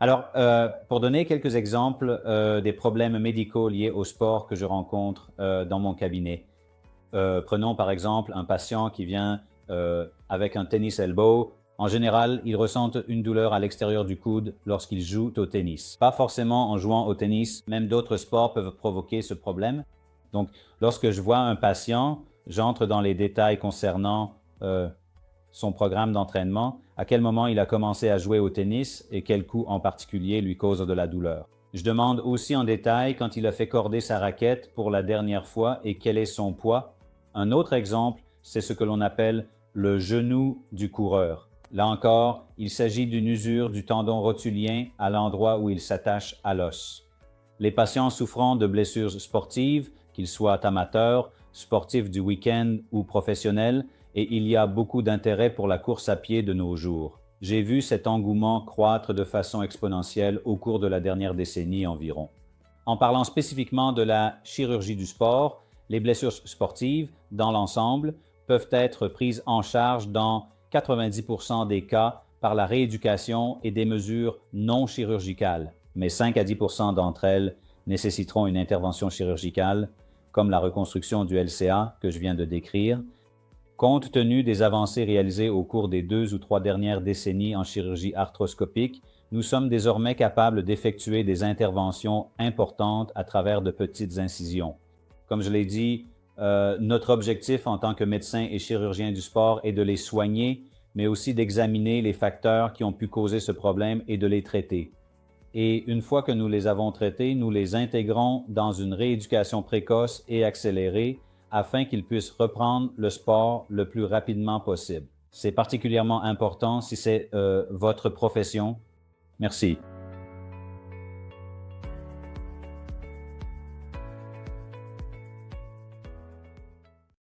Alors, pour donner quelques exemples des problèmes médicaux liés au sport que je rencontre dans mon cabinet. Prenons par exemple un patient qui vient avec un tennis elbow. En général, il ressent une douleur à l'extérieur du coude lorsqu'il joue au tennis. Pas forcément en jouant au tennis, même d'autres sports peuvent provoquer ce problème. Donc, lorsque je vois un patient, j'entre dans les détails concernant son programme d'entraînement, à quel moment il a commencé à jouer au tennis et quel coup en particulier lui cause de la douleur. Je demande aussi en détail quand il a fait corder sa raquette pour la dernière fois et quel est son poids. Un autre exemple, c'est ce que l'on appelle le genou du coureur. Là encore, il s'agit d'une usure du tendon rotulien à l'endroit où il s'attache à l'os. Les patients souffrant de blessures sportives, qu'ils soient amateurs, sportifs du week-end ou professionnels, et il y a beaucoup d'intérêt pour la course à pied de nos jours. J'ai vu cet engouement croître de façon exponentielle au cours de la dernière décennie environ. En parlant spécifiquement de la chirurgie du sport, les blessures sportives, dans l'ensemble, peuvent être prises en charge dans 90% des cas par la rééducation et des mesures non chirurgicales, mais 5 à 10% d'entre elles nécessiteront une intervention chirurgicale, comme la reconstruction du LCA que je viens de décrire. Compte tenu des avancées réalisées au cours des 2 ou 3 dernières décennies en chirurgie arthroscopique, nous sommes désormais capables d'effectuer des interventions importantes à travers de petites incisions. Comme je l'ai dit, notre objectif en tant que médecin et chirurgien du sport est de les soigner, mais aussi d'examiner les facteurs qui ont pu causer ce problème et de les traiter. Et une fois que nous les avons traités, nous les intégrons dans une rééducation précoce et accélérée afin qu'ils puissent reprendre le sport le plus rapidement possible. C'est particulièrement important si c'est votre profession. Merci.